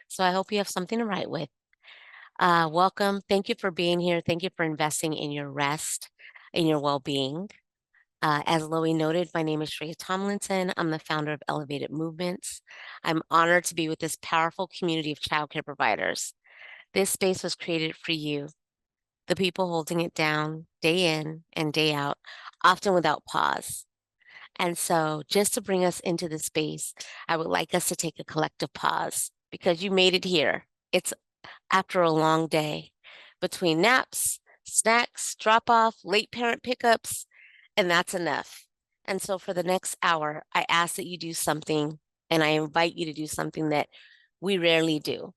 So I hope you have something to write with. Welcome. Thank you for being here. Thank you for investing in your rest, in your well being. As Loie noted, my name is Shreya Tomlinson. I'm the founder of Elevated Movements. I'm honored to be with this powerful community of childcare providers. This space was created for you, the people holding it down day in and day out, often without pause. And so, just to bring us into the space, I would like us to take a collective pause because you made it here. It's after a long day between naps, snacks, drop off, late parent pickups, and that's enough. And so, for the next hour, I ask that you do something, and I invite you to do something that we rarely do.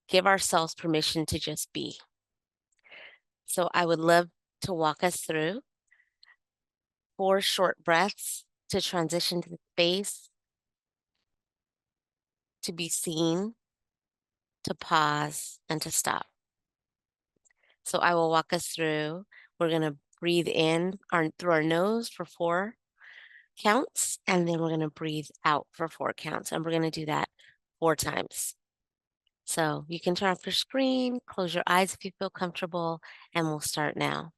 Give ourselves permission to just be. So, I would love to walk us through 4 short breaths to transition to the space, to be seen, to pause, and to stop. So I will walk us through. We're going to breathe in through our nose for 4 counts, and then we're going to breathe out for 4 counts. And we're going to do that 4 times. So you can turn off your screen, close your eyes if you feel comfortable, and we'll start now.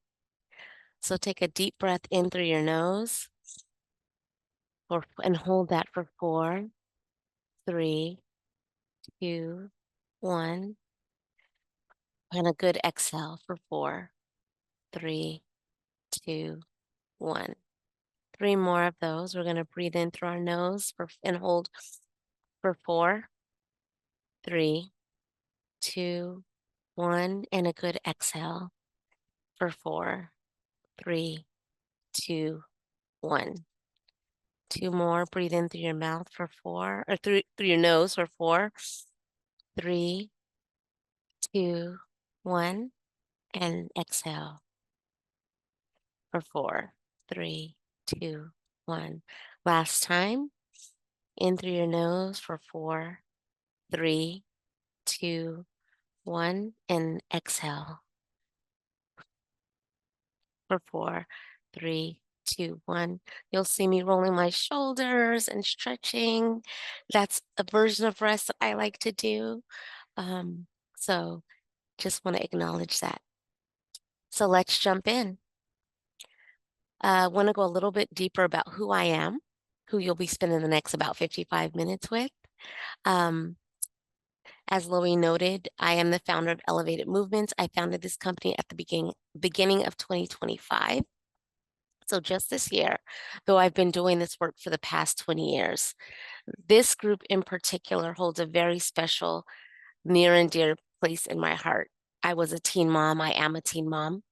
So take a deep breath in through your nose and hold that for 4, 3, 2, 1. And a good exhale for 4, 3, 2, 1. 3 more of those. We're going to breathe in through our nose and hold for 4, 3, 2, 1, and a good exhale for 4, 3, 2, 1. 2 more. Breathe in through your mouth for 4, or through your nose for 4, 3, 2, 1, and exhale for 4, 3, 2, 1. Last time. In through your nose for 4, 3, 2, 1, and exhale for 4, 3, 2, 1. You'll see me rolling my shoulders and stretching. That's a version of rest that I like to do. So just want to acknowledge that. So let's jump in. I want to go a little bit deeper about who I am, who you'll be spending the next about 55 minutes with. Um, As Loie noted, I am the founder of Elevated Movements. I founded this company at the beginning of 2025. So just this year, though I've been doing this work for the past 20 years. This group in particular holds a very special, near and dear place in my heart. I was a teen mom. I am a teen mom.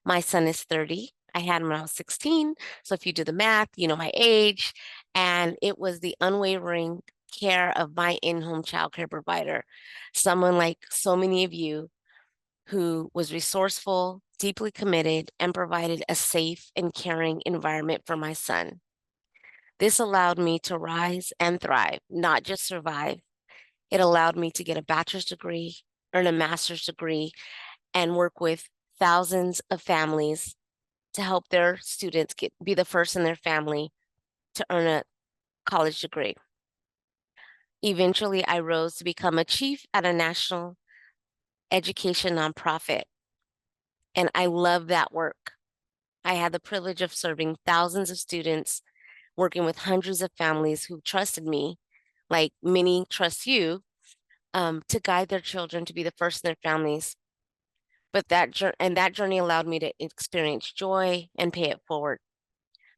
My son is 30. I had him when I was 16. So if you do the math, you know my age. And it was the unwavering care of my in-home childcare provider, someone like so many of you who was resourceful, deeply committed, and provided a safe and caring environment for my son. This allowed me to rise and thrive, not just survive. It allowed me to get a bachelor's degree, earn a master's degree, and work with thousands of families to help their students be the first in their family to earn a college degree. Eventually, I rose to become a chief at a national education nonprofit, and I love that work. I had the privilege of serving thousands of students, working with hundreds of families who trusted me, like many trust you, to guide their children to be the first in their families. But that journey allowed me to experience joy and pay it forward.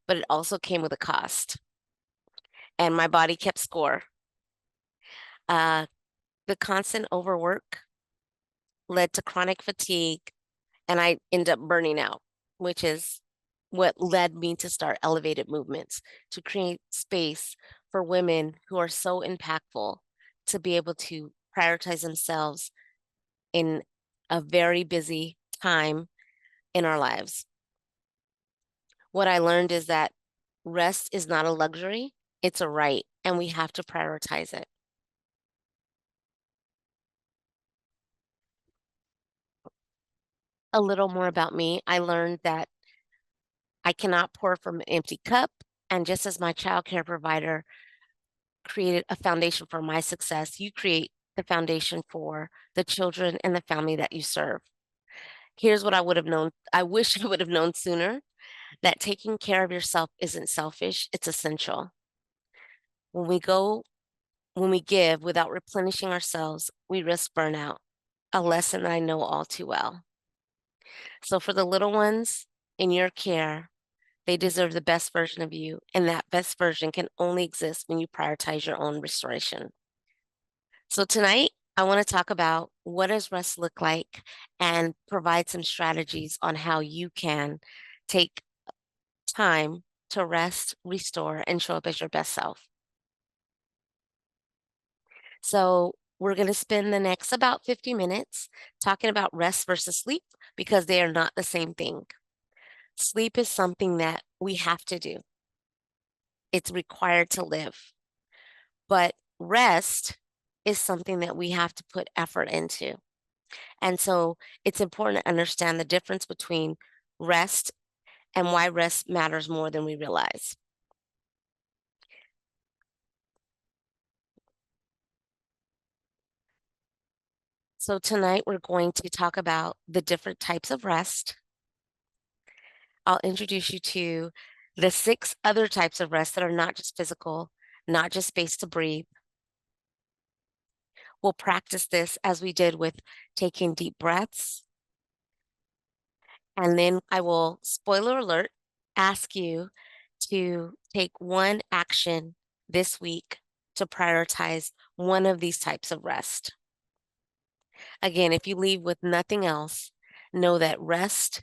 But it also came with a cost, and my body kept score. Uh, the constant overwork led to chronic fatigue, and I ended up burning out, which is what led me to start Elevated Movements, to create space for women who are so impactful to be able to prioritize themselves in a very busy time in our lives. What I learned is that rest is not a luxury, it's a right, and we have to prioritize it. A little more about me. I learned that I cannot pour from an empty cup. And just as my childcare provider created a foundation for my success, you create the foundation for the children and the family that you serve. Here's what I would have known. I wish I would have known sooner that taking care of yourself isn't selfish, it's essential. When we go, when we give without replenishing ourselves, we risk burnout, a lesson I know all too well. So, for the little ones in your care, they deserve the best version of you, and that best version can only exist when you prioritize your own restoration. So, tonight, I want to talk about what does rest look like and provide some strategies on how you can take time to rest, restore, and show up as your best self. So, we're going to spend the next about 50 minutes talking about rest versus sleep because they are not the same thing. Sleep is something that we have to do, it's required to live. But rest is something that we have to put effort into. And so it's important to understand the difference between rest and why rest matters more than we realize. So tonight we're going to talk about the different types of rest. I'll introduce you to the 6 other types of rest that are not just physical, not just space to breathe. We'll practice this as we did with taking deep breaths. And then I will, spoiler alert, ask you to take one action this week to prioritize one of these types of rest. Again, if you leave with nothing else, know that rest,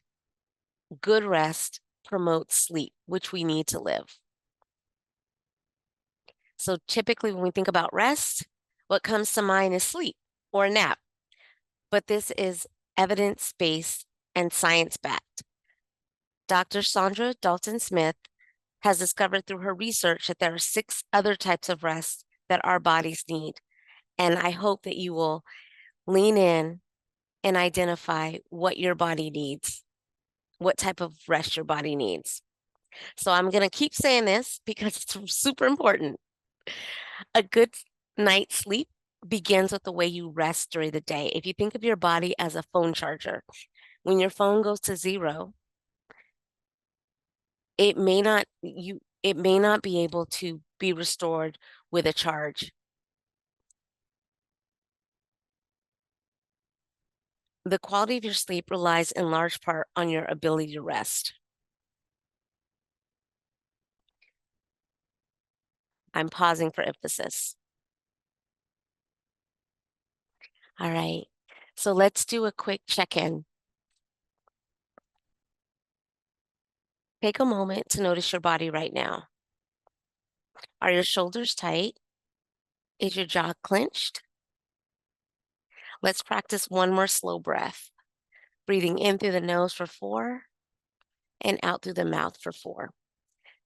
good rest, promotes sleep, which we need to live. So typically, when we think about rest, what comes to mind is sleep or a nap. But this is evidence based and science backed. Dr. Sandra Dalton Smith has discovered through her research that there are 6 other types of rest that our bodies need. And I hope that you will lean in and identify what your body needs, what type of rest your body needs. So I'm going to keep saying this because it's super important. A good night's sleep begins with the way you rest during the day. If you think of your body as a phone charger, when your phone goes to zero, it may not be able to be restored with a charge. The quality of your sleep relies in large part on your ability to rest. I'm pausing for emphasis. All right. So let's do a quick check-in. Take a moment to notice your body right now. Are your shoulders tight? Is your jaw clenched? Let's practice one more slow breath. Breathing in through the nose for 4 and out through the mouth for 4.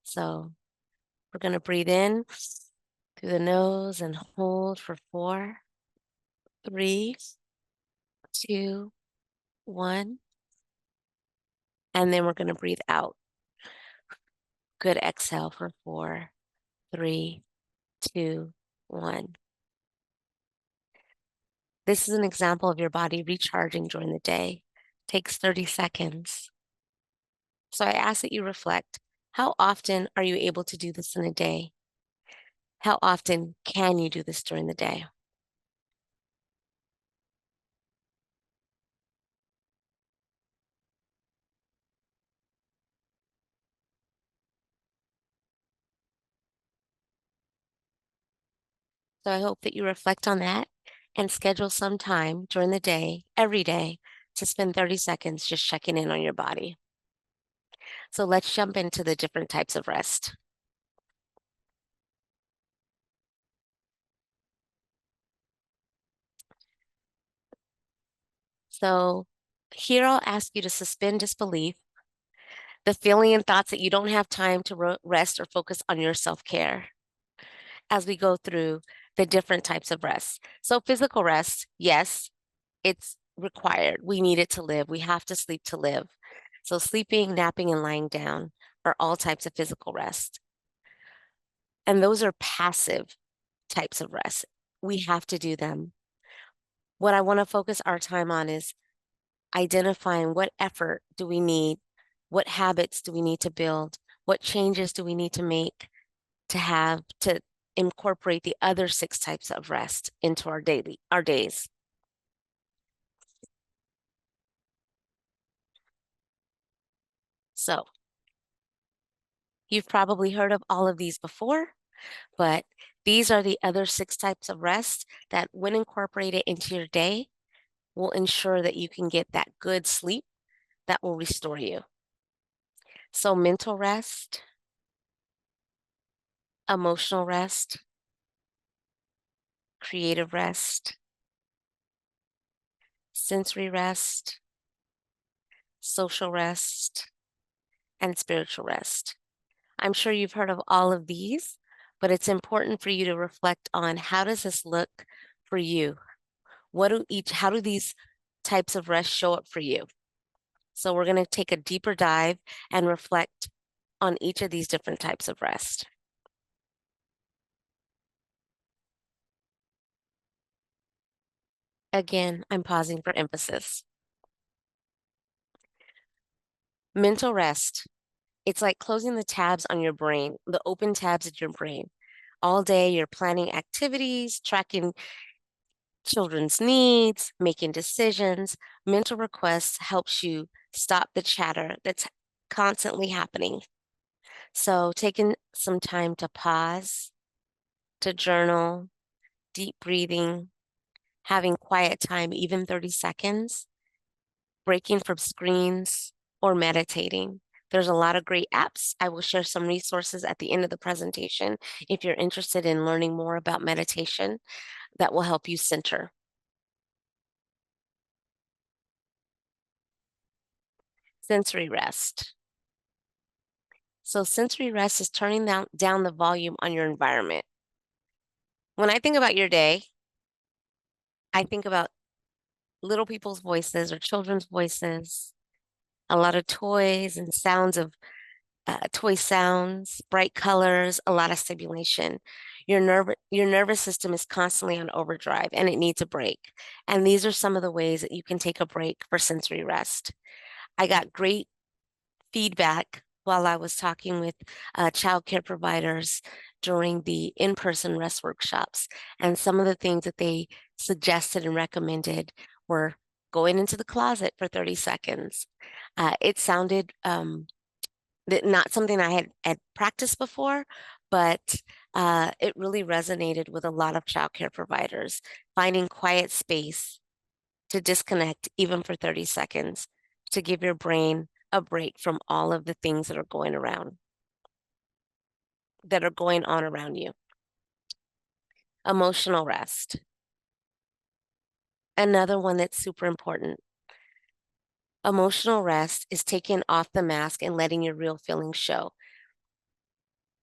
So we're going to breathe in through the nose and hold for 4, 3, 2, 1. And then we're going to breathe out. Good exhale for 4, 3, 2, 1. This is an example of your body recharging during the day. Takes 30 seconds. So I ask that you reflect. How often are you able to do this in a day? How often can you do this during the day? So I hope that you reflect on that and schedule some time during the day, every day, to spend 30 seconds just checking in on your body. So let's jump into the different types of rest. So here I'll ask you to suspend disbelief, the feeling and thoughts that you don't have time to rest or focus on your self care as we go through the different types of rest. So, physical rest, yes, it's required. We need it to live. We have to sleep to live. So, sleeping, napping, and lying down are all types of physical rest. And those are passive types of rest. We have to do them. What I want to focus our time on is identifying what effort do we need, what habits do we need to build, what changes do we need to make to have to incorporate the other six types of rest into our days. So you've probably heard of all of these before, but these are the other six types of rest that, when incorporated into your day, will ensure that you can get that good sleep that will restore you. So, mental rest, emotional rest, creative rest, sensory rest, social rest, and spiritual rest. I'm sure you've heard of all of these, but it's important for you to reflect on, how does this look for you? How do these types of rest show up for you? So we're going to take a deeper dive and reflect on each of these different types of rest. Again, I'm pausing for emphasis. Mental rest. It's like closing the tabs on your brain, the open tabs at your brain. All day, you're planning activities, tracking children's needs, making decisions. Mental requests helps you stop the chatter that's constantly happening. So, taking some time to pause, to journal, deep breathing, having quiet time, even 30 seconds, breaking from screens, or meditating. There's a lot of great apps. I will share some resources at the end of the presentation if you're interested in learning more about meditation that will help you center. Sensory rest. So, sensory rest is turning down the volume on your environment. When I think about your day, I think about little people's voices or children's voices, a lot of toys and sounds of toy sounds, bright colors, a lot of stimulation. Your nervous system is constantly on overdrive and it needs a break. And these are some of the ways that you can take a break for sensory rest. I got great feedback while I was talking with childcare providers during the in-person rest workshops. And some of the things that they suggested and recommended were going into the closet for 30 seconds. It sounded not something I had practiced before, but it really resonated with a lot of childcare providers, finding quiet space to disconnect even for 30 seconds to give your brain a break from all of the things that are going on around you. Emotional rest. Another one that's super important. Emotional rest is taking off the mask and letting your real feelings show.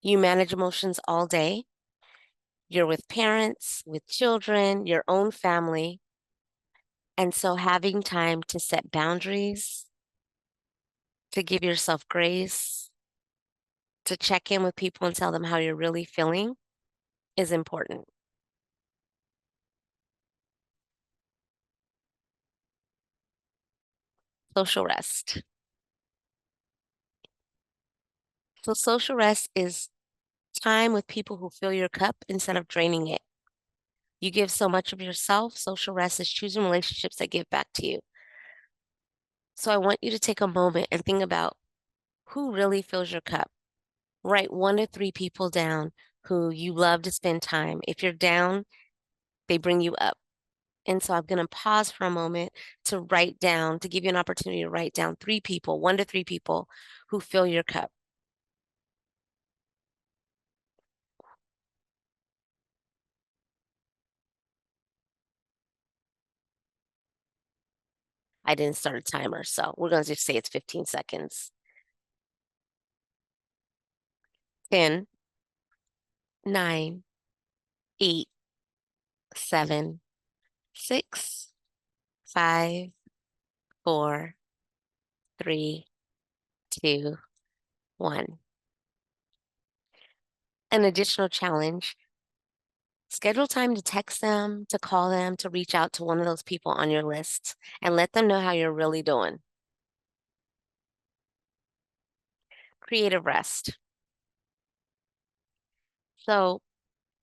You manage emotions all day. You're with parents, with children, your own family. And so having time to set boundaries, to give yourself grace, to check in with people and tell them how you're really feeling is important. Social rest. So, social rest is time with people who fill your cup instead of draining it. You give so much of yourself. Social rest is choosing relationships that give back to you. So, I want you to take a moment and think about who really fills your cup. Write one to three people down who you love to spend time. If you're down, they bring you up. And so I'm going to pause for a moment to write down, to give you an opportunity to write down three people, one to three people who fill your cup. I didn't start a timer, so we're going to just say it's 15 seconds. 10, 9, 8, 7, 6, 5, 4, 3, 2, 1. An additional challenge. Schedule time to text them, to call them, to reach out to one of those people on your list and let them know how you're really doing. Creative rest. So,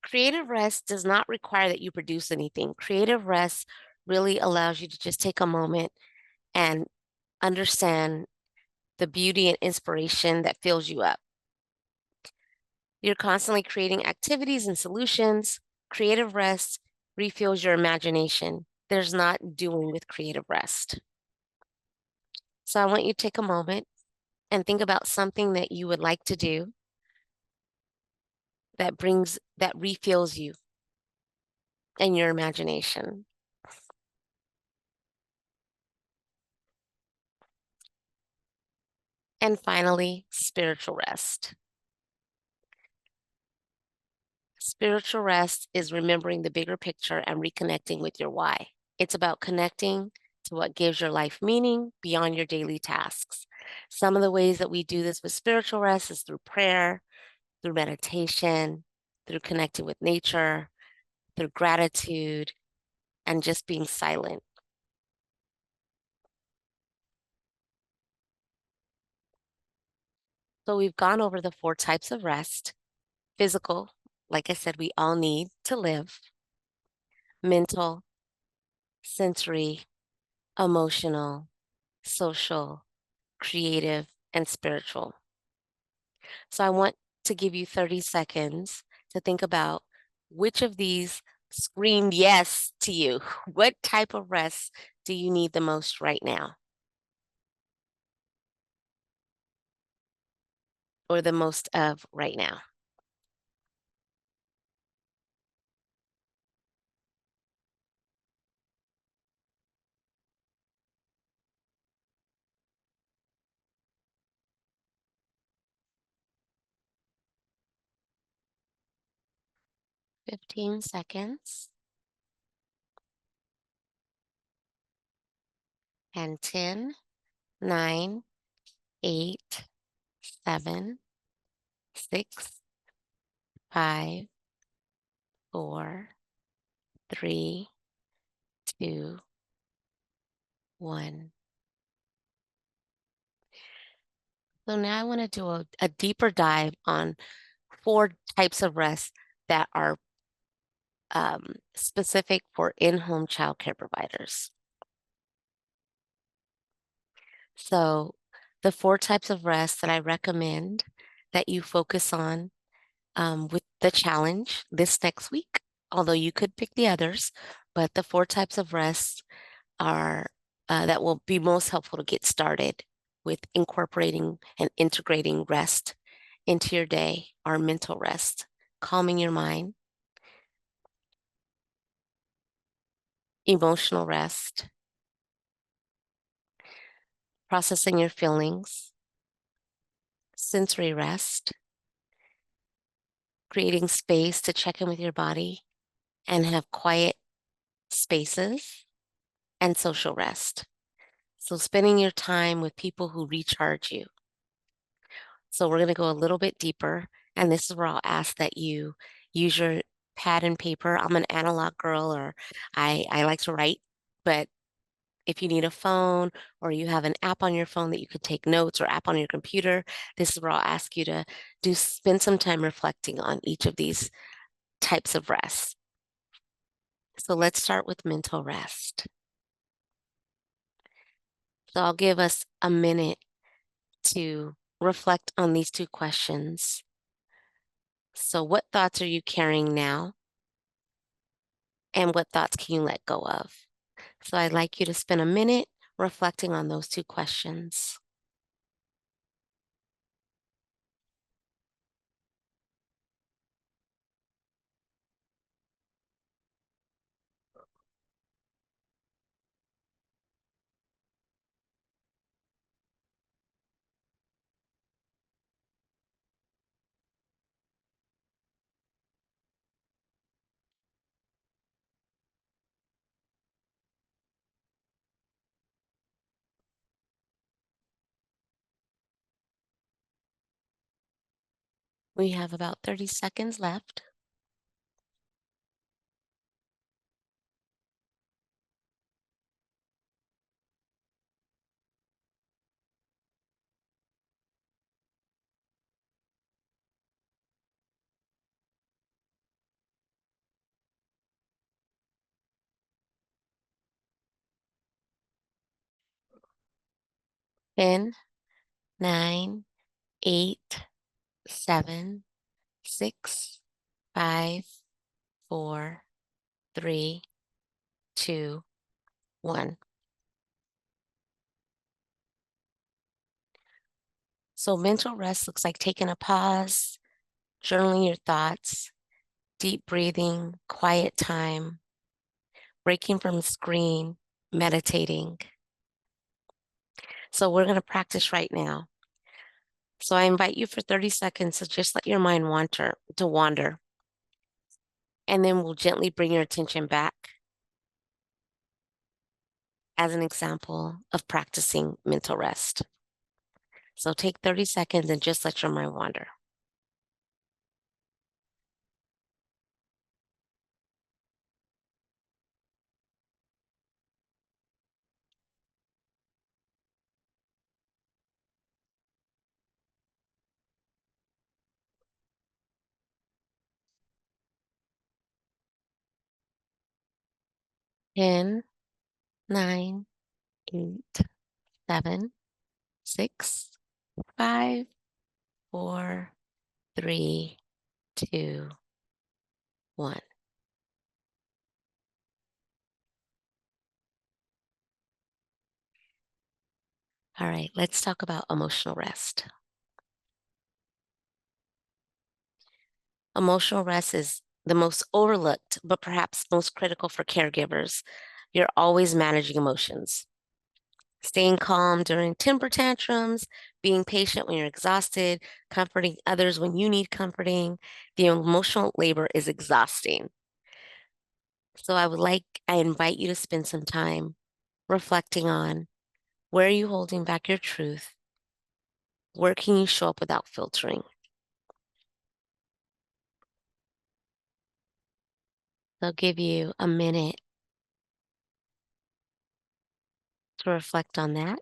creative rest does not require that you produce anything. Creative rest really allows you to just take a moment and understand the beauty and inspiration that fills you up. You're constantly creating activities and solutions. Creative rest refuels your imagination. There's not doing with creative rest. So I want you to take a moment and think about something that you would like to do that refills you and your imagination. And finally, spiritual rest. Spiritual rest is remembering the bigger picture and reconnecting with your why. It's about connecting to what gives your life meaning beyond your daily tasks. Some of the ways that we do this with spiritual rest is through prayer, through meditation, through connecting with nature, through gratitude, and just being silent. So we've gone over the four types of rest: physical, like I said, we all need to live; mental, sensory, emotional, social, creative, and spiritual. So I want to give you 30 seconds to think about which of these screamed yes to you. What type of rest do you need the most right now, or the most of right now? 15 seconds, and 10, 9, 8, 7, 6, 5, 4, 3, 2, 1. So now I want to do a deeper dive on four types of rest that are specific for in-home childcare providers. So the four types of rest that I recommend that you focus on with the challenge this next week, although you could pick the others, but the four types of rest are that will be most helpful to get started with incorporating and integrating rest into your day are mental rest, calming your mind; emotional rest, processing your feelings; sensory rest, creating space to check in with your body and have quiet spaces; and social rest. So, spending your time with people who recharge you. So, we're going to go a little bit deeper. And this is where I'll ask that you use your pad and paper. I'm an analog girl, or I like to write, but if you need a phone or you have an app on your phone that you could take notes, or app on your computer, this is where I'll ask you to spend some time reflecting on each of these types of rest. So let's start with mental rest. So I'll give us a minute to reflect on these two questions. So, what thoughts are you carrying now? And what thoughts can you let go of? So, I'd like you to spend a minute reflecting on those two questions. We have about 30 seconds left. 10, 9, 8, 7, 6, 5, 4, 3, 2, 1. So mental rest looks like taking a pause, journaling your thoughts, deep breathing, quiet time, breaking from the screen, meditating. So we're going to practice right now. So I invite you for 30 seconds to just let your mind wander, and then we'll gently bring your attention back as an example of practicing mental rest. So take 30 seconds and just let your mind wander. 10, 9, 8, 7, 6, 5, 4, 3, 2, 1. All right, let's talk about emotional rest. Emotional rest is the most overlooked, but perhaps most critical for caregivers. You're always managing emotions, staying calm during temper tantrums, being patient when you're exhausted, comforting others when you need comforting. The emotional labor is exhausting. So I invite you to spend some time reflecting on, where are you holding back your truth? Where can you show up without filtering? I'll give you a minute to reflect on that.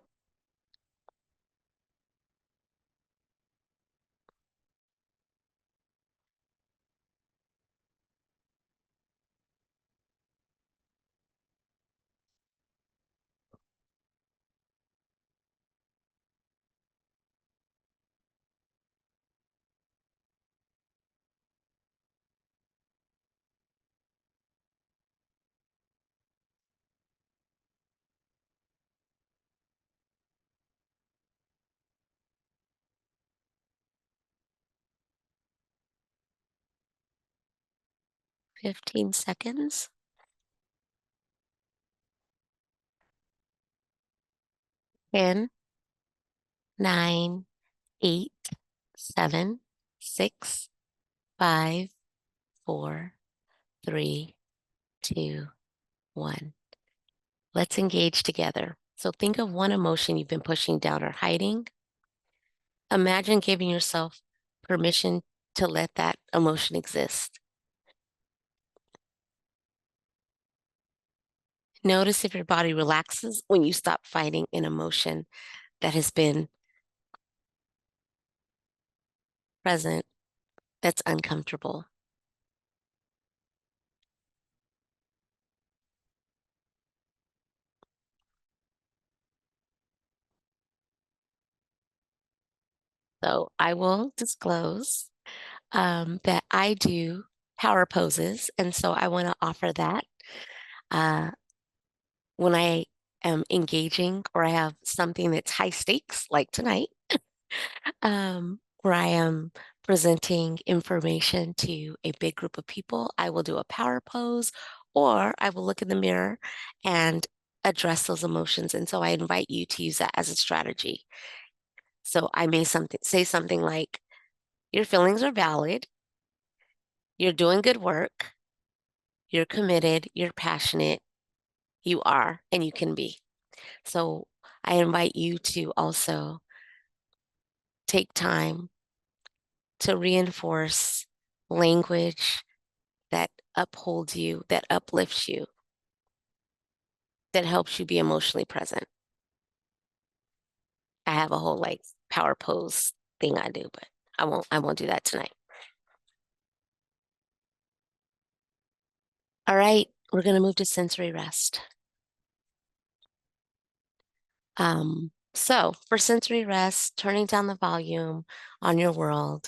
15 seconds. 10, 9, 8, 7, 6, 5, 4, 3, 2, 1. Let's engage together. So think of one emotion you've been pushing down or hiding. Imagine giving yourself permission to let that emotion exist. Notice if your body relaxes when you stop fighting an emotion that has been present that's uncomfortable. So I will disclose that I do power poses. And so I want to offer that uh, when I am engaging or I have something that's high stakes, like tonight, where I am presenting information to a big group of people. I will do a power pose, or I will look in the mirror and address those emotions. And so I invite you to use that as a strategy. So I may say something like, your feelings are valid, you're doing good work, you're committed, you're passionate, you are, and you can be. So I invite you to also take time to reinforce language that upholds you, that uplifts you, that helps you be emotionally present. I have a whole like power pose thing I do, but I won't do that tonight. All right, we're gonna move to sensory rest. So, for sensory rest, turning down the volume on your world,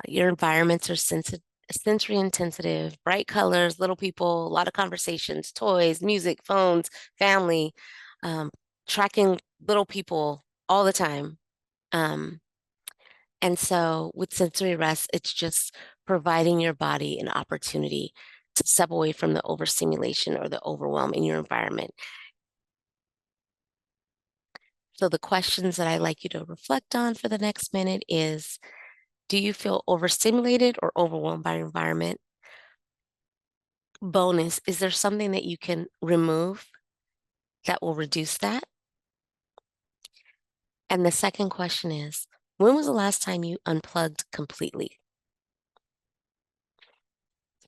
your environments are sensory intensive, bright colors, little people, a lot of conversations, toys, music, phones, family, um, tracking little people all the time. Um, and so with sensory rest, it's just providing your body an opportunity to step away from the overstimulation or the overwhelm in your environment. So the questions that I like you to reflect on for the next minute is, do you feel overstimulated or overwhelmed by your environment? Bonus, is there something that you can remove that will reduce that? And the second question is, when was the last time you unplugged completely?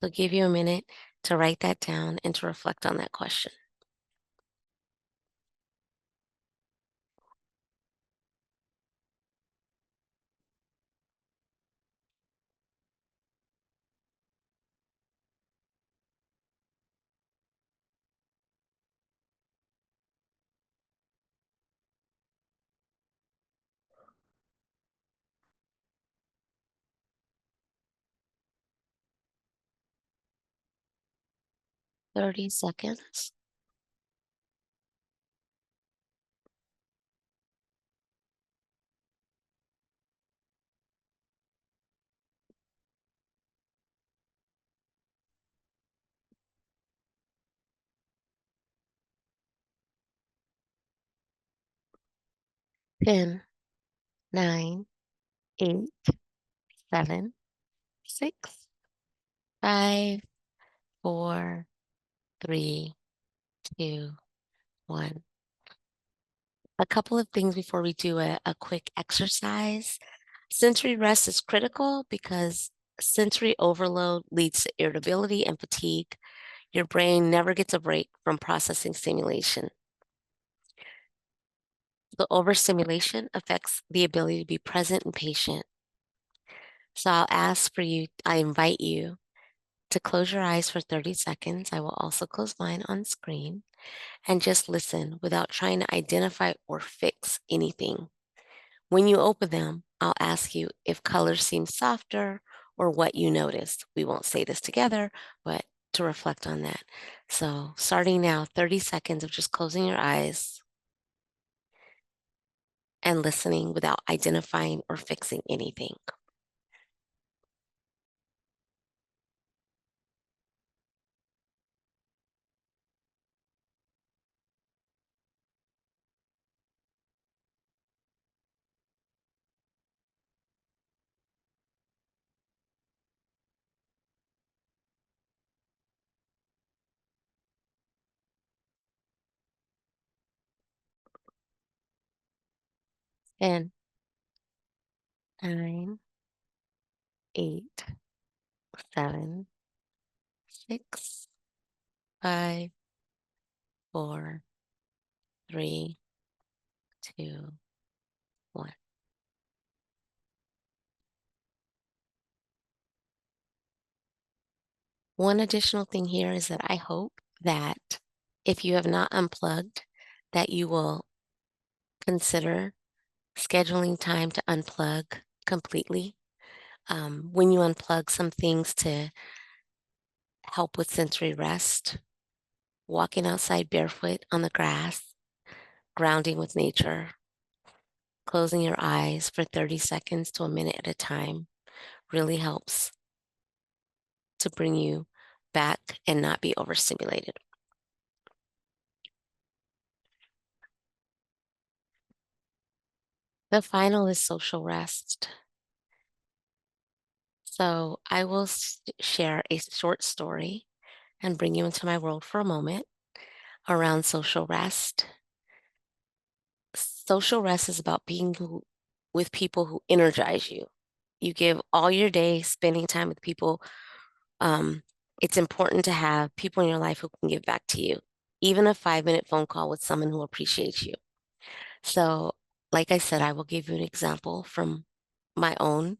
So give you a minute to write that down and to reflect on that question. 30 seconds. 10, 9, 8, 7, 6, 5, 4, 3, 2, 1. A couple of things before we do a quick exercise. Sensory rest is critical because sensory overload leads to irritability and fatigue. Your brain never gets a break from processing stimulation. The overstimulation affects the ability to be present and patient. So I invite you to close your eyes for 30 seconds. I will also close mine on screen and just listen without trying to identify or fix anything. When you open them, I'll ask you if colors seem softer or what you noticed. We won't say this together, but to reflect on that. So, starting now, 30 seconds of just closing your eyes and listening without identifying or fixing anything. And 9, 8, 7, 6, 5, 4, 3, 2, 1. One additional thing here is that I hope that if you have not unplugged, that you will consider scheduling time to unplug completely. When you unplug some things to help with sensory rest, walking outside barefoot on the grass, grounding with nature, closing your eyes for 30 seconds to a minute at a time really helps to bring you back and not be overstimulated. The final is social rest. So I will share a short story and bring you into my world for a moment around social rest. Social rest is about being with people who energize you. You give all your day spending time with people. Um, it's important to have people in your life who can give back to you, even a 5-minute phone call with someone who appreciates you. So, like I said, I will give you an example from my own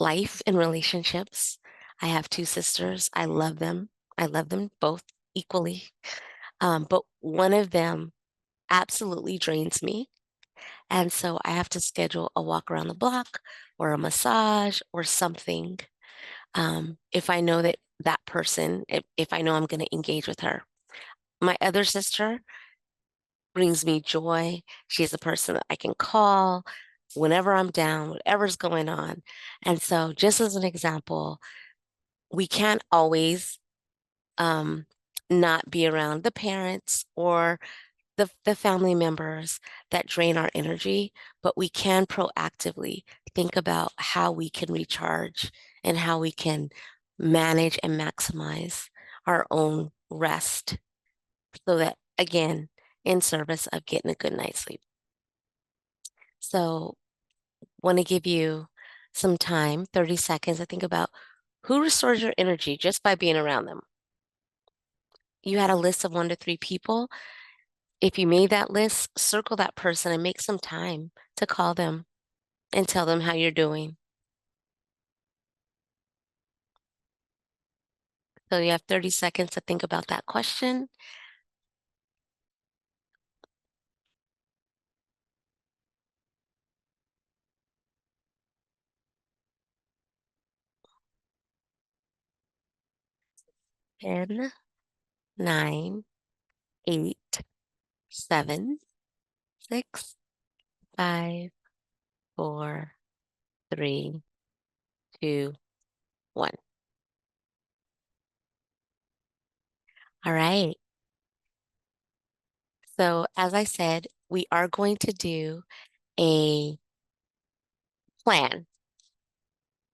life and relationships. I have two sisters. I love them. I love them both equally. But one of them absolutely drains me. And so I have to schedule a walk around the block or a massage or something, if I know that that person, if I know I'm going to engage with her. My other sister brings me joy. She's a person that I can call whenever I'm down, whatever's going on. And so, just as an example, we can't always um, not be around the parents or the family members that drain our energy, but we can proactively think about how we can recharge and how we can manage and maximize our own rest so that, again, in service of getting a good night's sleep. So, want to give you some time, 30 seconds, to think about who restores your energy just by being around them. You had a list of 1 to 3 people. If you made that list, circle that person and make some time to call them and tell them how you're doing. So you have 30 seconds to think about that question. 10, 9, 8, 7, 6, 5, 4, 3, 2, 1. All right. So as I said, we are going to do a plan.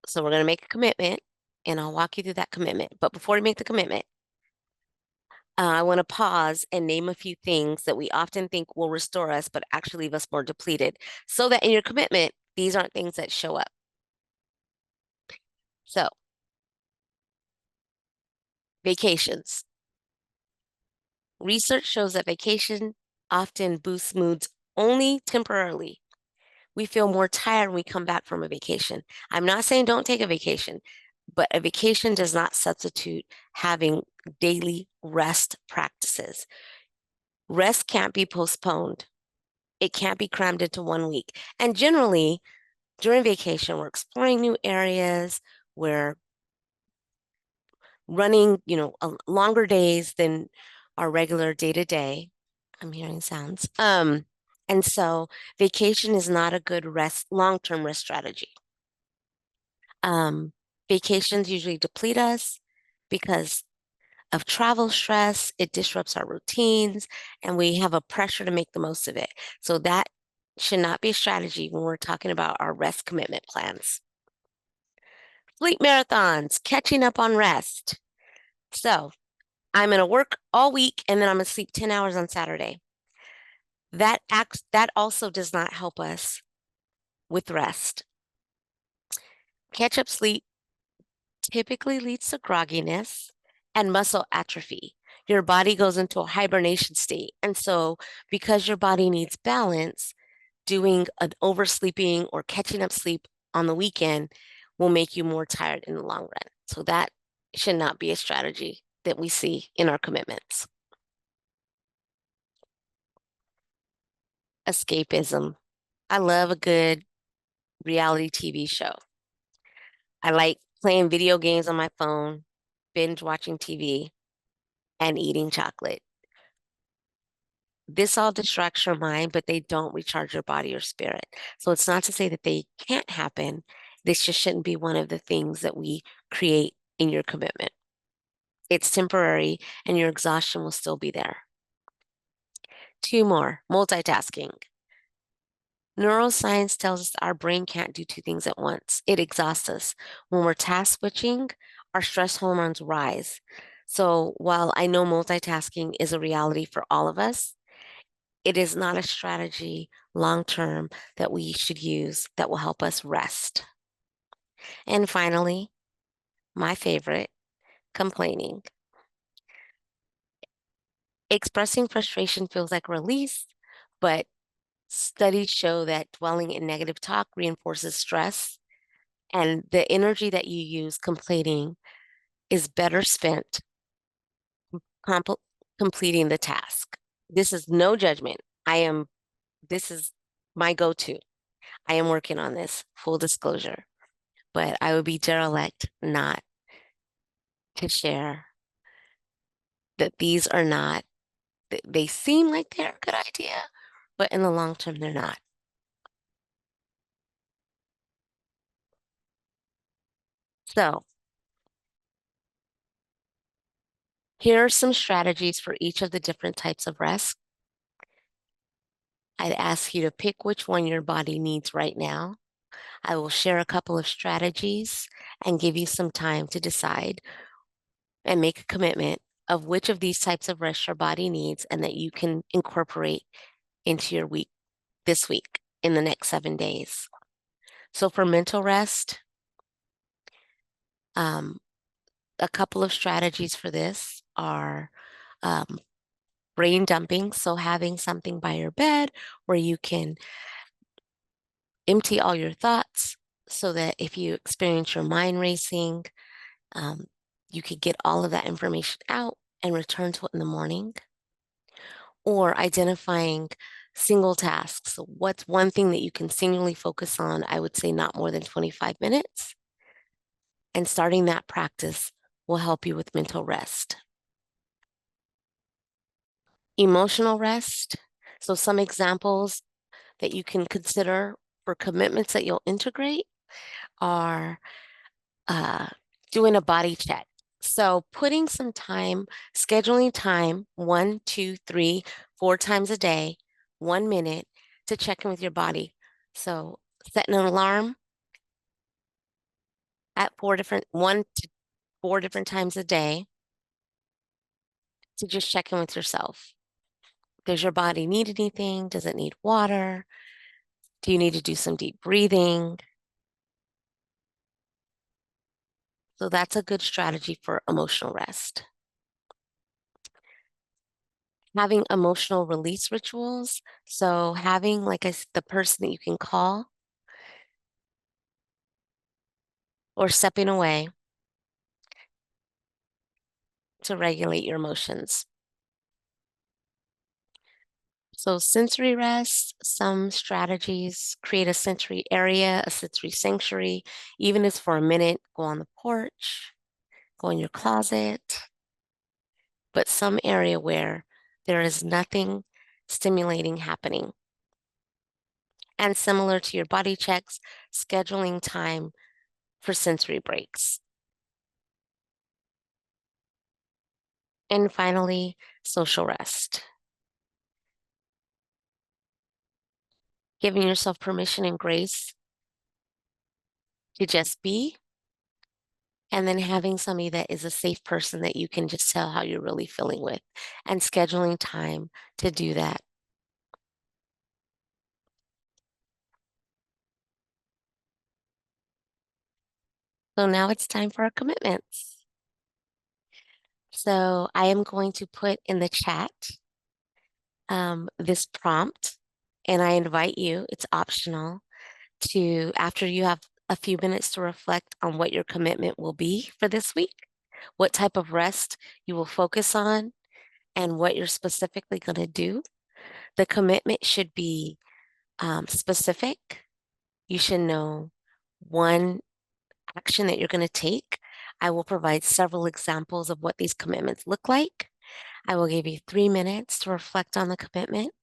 So we're going to make a commitment and I'll walk you through that commitment. But before we make the commitment, I want to pause and name a few things that we often think will restore us, but actually leave us more depleted, so that in your commitment, these aren't things that show up. So, vacations. Research shows that vacation often boosts moods only temporarily. We feel more tired when we come back from a vacation. I'm not saying don't take a vacation, but a vacation does not substitute having daily rest practices. Rest can't be postponed. It can't be crammed into 1 week. And generally, during vacation, we're exploring new areas, we're running, longer days than our regular day to day. I'm hearing sounds. And so vacation is not a good long-term rest strategy. Um, Vacations usually deplete us because of travel stress. It disrupts our routines and we have a pressure to make the most of it. So that should not be a strategy when we're talking about our rest commitment plans. Sleep marathons, catching up on rest. So I'm going to work all week and then I'm going to sleep 10 hours on Saturday. That also does not help us with rest. Catch up sleep typically leads to grogginess and muscle atrophy. Your body goes into a hibernation state. And so, because your body needs balance, doing an oversleeping or catching up sleep on the weekend will make you more tired in the long run. So, that should not be a strategy that we see in our commitments. Escapism. I love a good reality TV show. I like playing video games on my phone, binge watching TV, and eating chocolate. This all distracts your mind, but they don't recharge your body or spirit. So it's not to say that they can't happen. This just shouldn't be one of the things that we create in your commitment. It's temporary and your exhaustion will still be there. 2 more, multitasking. Neuroscience tells us our brain can't do 2 things at once. It exhausts us. When we're task switching, our stress hormones rise. So while I know multitasking is a reality for all of us, it is not a strategy long term that we should use that will help us rest. And finally, my favorite, complaining. Expressing frustration feels like release, but studies show that dwelling in negative talk reinforces stress, and the energy that you use complaining is better spent compl- completing the task. This is no judgment. This is my go-to. I am working on this, full disclosure, but I would be derelict not to share that these are not, they seem like they're a good idea, but in the long term, they're not. So here are some strategies for each of the different types of rest. I'd ask you to pick which one your body needs right now. I will share a couple of strategies and give you some time to decide and make a commitment of which of these types of rest your body needs and that you can incorporate into your week this week in the next 7 days. So for mental rest, um, a couple of strategies for this are um, brain dumping. So having something by your bed where you can empty all your thoughts so that if you experience your mind racing, um, you could get all of that information out and return to it in the morning. Or identifying single tasks. So what's one thing that you can singularly focus on? I would say not more than 25 minutes. And starting that practice will help you with mental rest. Emotional rest. So, some examples that you can consider for commitments that you'll integrate are uh, doing a body check. So, putting some time, scheduling time, 1, 2, 3, 4 times a day, 1 minute to check in with your body. So, setting an alarm at 1 to 4 different times a day to just check in with yourself. Does your body need anything? Does it need water? Do you need to do some deep breathing? So that's a good strategy for emotional rest. Having emotional release rituals. So having the person that you can call or stepping away to regulate your emotions. So sensory rest, some strategies, create a sensory area, a sensory sanctuary, even if it's for a minute, go on the porch, go in your closet, but some area where there is nothing stimulating happening. And similar to your body checks, scheduling time for sensory breaks. And finally, social rest. Giving yourself permission and grace to just be, and then having somebody that is a safe person that you can just tell how you're really feeling with, and scheduling time to do that. So now it's time for our commitments. So I am going to put in the chat this prompt, and I invite you, it's optional, to, after you have a few minutes to reflect on what your commitment will be for this week, what type of rest you will focus on, and what you're specifically going to do. The commitment should be specific. You should know one action that you're going to take. I will provide several examples of what these commitments look like. I will give you 3 minutes to reflect on the commitment.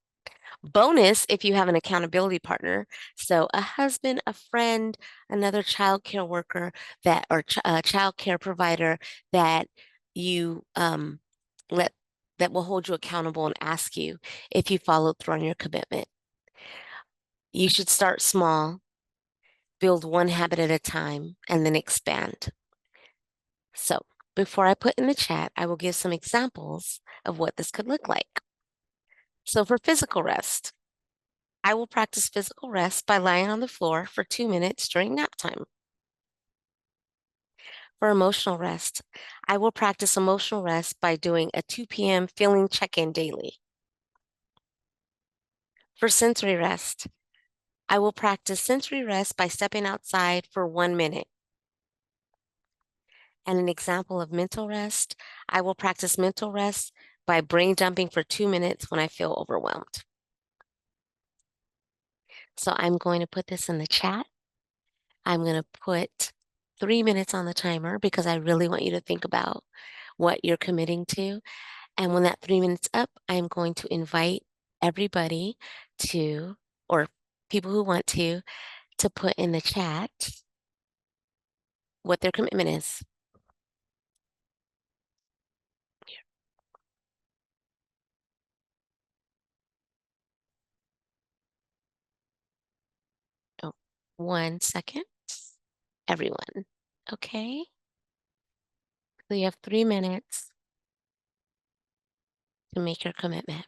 Bonus if you have an accountability partner. So a husband, a friend, another child care worker that or child care provider that you let that will hold you accountable and ask you if you followed through on your commitment. You should start small, build one habit at a time, and then expand. So before I put in the chat, I will give some examples of what this could look like. So for physical rest, I will practice physical rest by lying on the floor for 2 minutes during nap time. For emotional rest, I will practice emotional rest by doing a 2 p.m. feeling check-in daily. For sensory rest, I will practice sensory rest by stepping outside for 1 minute. And an example of mental rest, I will practice mental rest by brain dumping for 2 minutes when I feel overwhelmed. So I'm going to put this in the chat. I'm going to put 3 minutes on the timer because I really want you to think about what you're committing to. And when that 3 minutes up, I'm going to invite everybody to, or people who want to put in the chat what their commitment is. Oh, 1 second, everyone. Okay. So you have 3 minutes to make your commitment.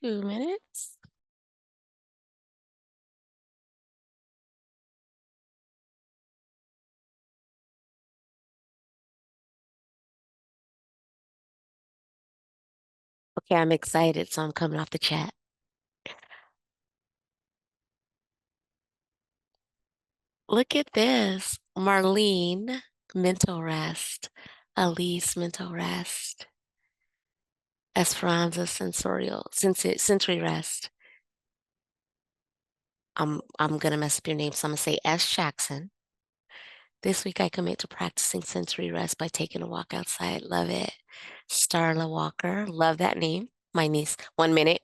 Two minutes. Okay, I'm excited, so I'm coming off the chat. Look at this. Marlene, mental rest. Elise, mental rest. Esperanza, sensory rest. I'm gonna mess up your name, so I'm gonna say S. Jackson. This week I commit to practicing sensory rest by taking a walk outside. Love it. Starla Walker, love that name. My niece, 1 minute.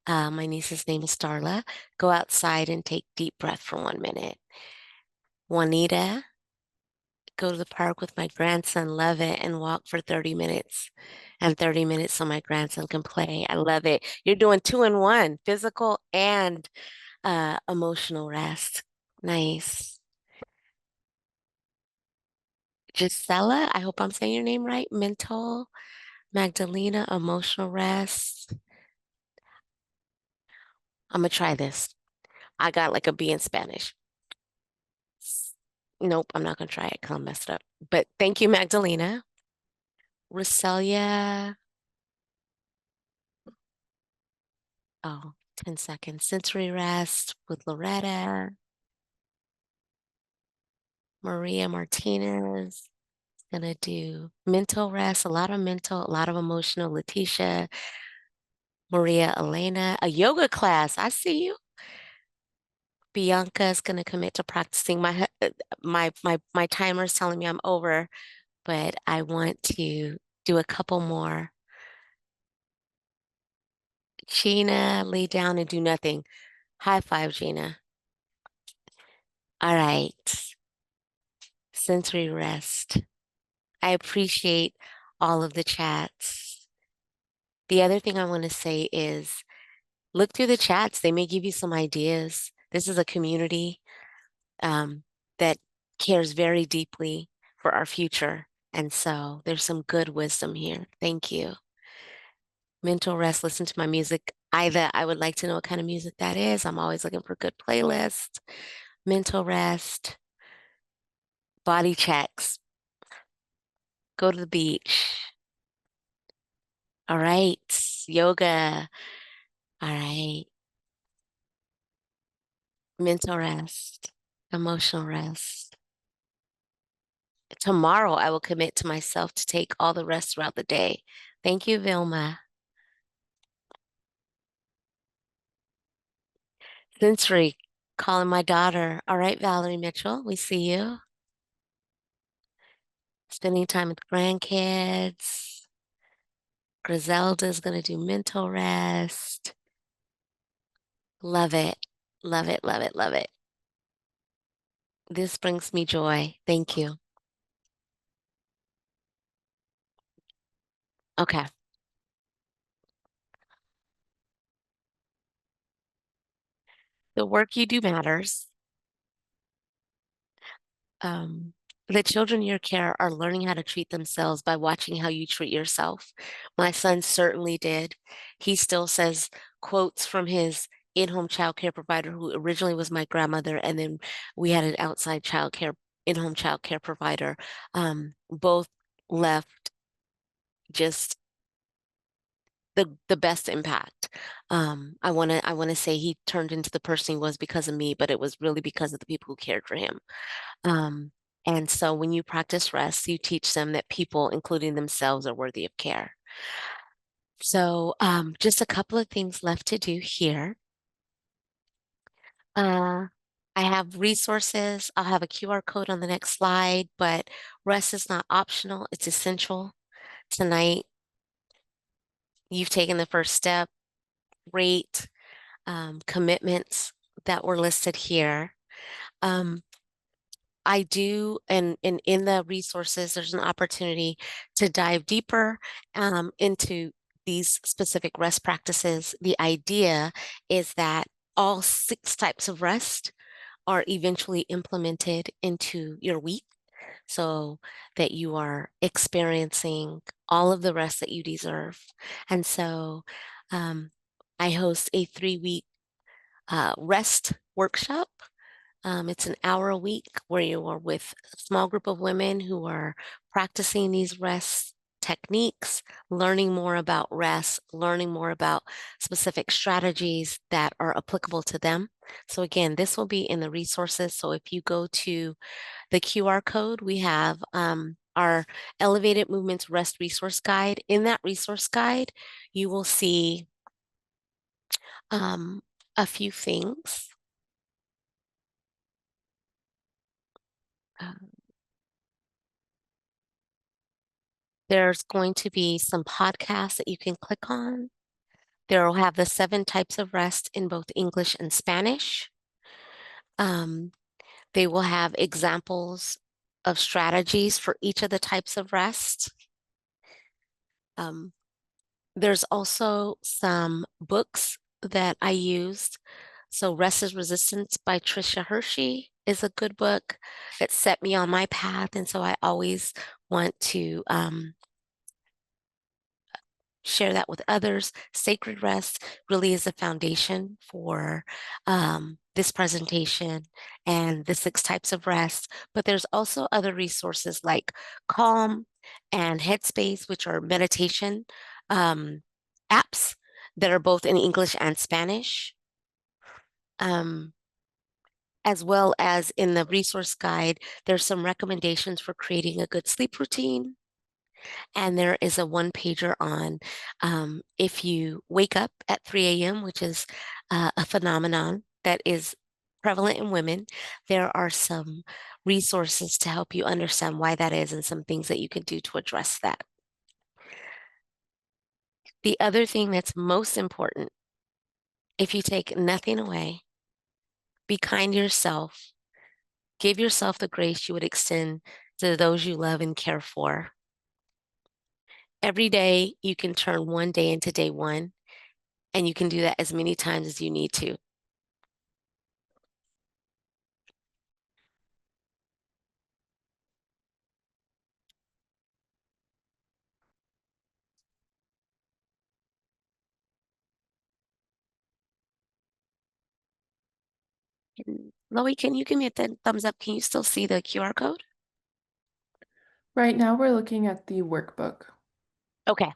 My niece's name is Starla. Go outside and take deep breath for 1 minute. Juanita, go to the park with my grandson, love it, and walk for 30 minutes. And 30 minutes so my grandson can play. I love it. You're doing two in one, physical and emotional rest. Nice. Gisela, I hope I'm saying your name right. Mental, Magdalena, emotional rest. I'm gonna try this. I got like a B in Spanish. Nope, I'm not gonna try it because I messed up. But thank you, Magdalena. Roselia, oh, 10 seconds. Sensory rest with Loretta. Maria Martinez gonna do mental rest, a lot of mental, a lot of emotional. Letitia, Maria Elena, a yoga class. I see you. Bianca is gonna commit to practicing. My timer is telling me I'm over, but I want to do a couple more. Gina, lay down and do nothing. High five, Gina. All right. Sensory rest. I appreciate all of the chats. The other thing I want to say is look through the chats. They may give you some ideas. This is a community that cares very deeply for our future. And so there's some good wisdom here. Thank you. Mental rest, listen to my music. Either I would like to know what kind of music that is. I'm always looking for good playlists. Mental rest, body checks, go to the beach. All right. Yoga. All right. Mental rest, emotional rest. Tomorrow, I will commit to myself to take all the rest throughout the day. Thank you, Vilma. Sensory, calling my daughter. All right, Valerie Mitchell, we see you. Spending time with grandkids. Griselda's going to do mental rest. Love it. Love it. Love it. Love it. This brings me joy. Thank you. Okay. The work you do matters. Um, the children in your care are learning how to treat themselves by watching how you treat yourself. My son certainly did. He still says quotes from his in-home child care provider, who originally was my grandmother, and then we had an outside child care, in-home child care provider. Both left just the best impact. I wanna say he turned into the person he was because of me, but it was really because of the people who cared for him. Um, and so when you practice rest, you teach them that people, including themselves, are worthy of care. So just a couple of things left to do here. Uh, I have resources. I'll have a QR code on the next slide, but rest is not optional. It's essential. Tonight, you've taken the first step. Great commitments that were listed here. Um, I do, and in the resources, there's an opportunity to dive deeper into these specific rest practices. The idea is that all 6 types of rest are eventually implemented into your week so that you are experiencing all of the rest that you deserve. And so um, I host a 3-week rest workshop. It's an hour a week where you are with a small group of women who are practicing these rest techniques, learning more about rest, learning more about specific strategies that are applicable to them. So again, this will be in the resources. So if you go to the QR code, we have our Elevated Movements Rest Resource Guide. In that resource guide, you will see um, a few things. Uh, There's going to be some podcasts that you can click on. There will have the 7 types of rest in both English and Spanish. Um, they will have examples of strategies for each of the types of rest. Um, there's also some books that I used. So Rest is Resistance by Tricia Hershey is a good book that set me on my path. And so I always want to share that with others. Sacred Rest really is a foundation for this presentation and the 6 types of rest. But there's also other resources like Calm and Headspace, which are meditation apps that are both in English and Spanish. As well as in the resource guide, there's some recommendations for creating a good sleep routine. And there is a 1-pager on if you wake up at 3 a.m., which is a phenomenon that is prevalent in women, there are some resources to help you understand why that is and some things that you can do to address that. The other thing that's most important, if you take nothing away, be kind to yourself, give yourself the grace you would extend to those you love and care for. Every day, you can turn one day into day one, and you can do that as many times as you need to. Chloe, can you give me a thumbs up? Can you still see the QR code? Right now, we're looking at the workbook. Okay.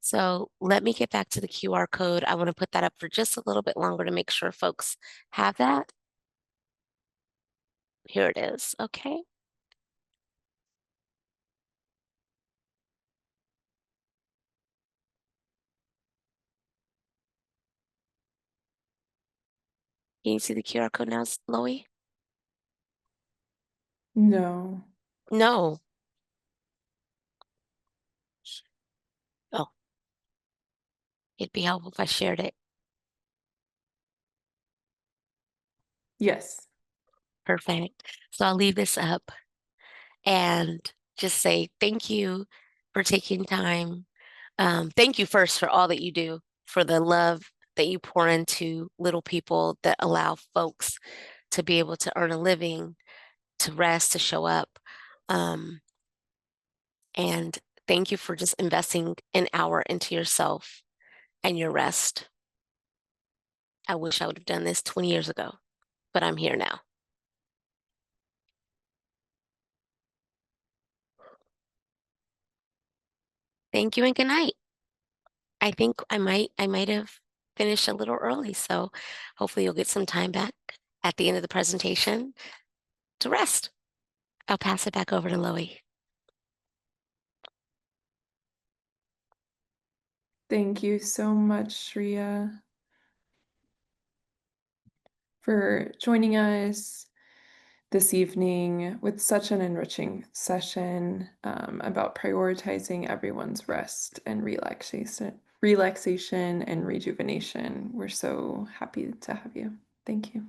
So let me get back to the QR code. I want to put that up for just a little bit longer to make sure folks have that. Here it is. Okay. Can you see the QR code now, Chloe? No. No. Oh, it'd be helpful if I shared it. Yes. Perfect. So I'll leave this up and just say thank you for taking time. Thank you first for all that you do, for the love that you pour into little people that allow folks to be able to earn a living, to rest, to show up. Um, and thank you for just investing an hour into yourself and your rest. I wish I would have done this 20 years ago, but I'm here now. Thank you and good night. I think I might have finished a little early, so hopefully you'll get some time back at the end of the presentation to rest. I'll pass it back over to Loie. Thank you so much, Shreya, for joining us this evening with such an enriching session about prioritizing everyone's rest and relaxation and rejuvenation. We're so happy to have you. Thank you.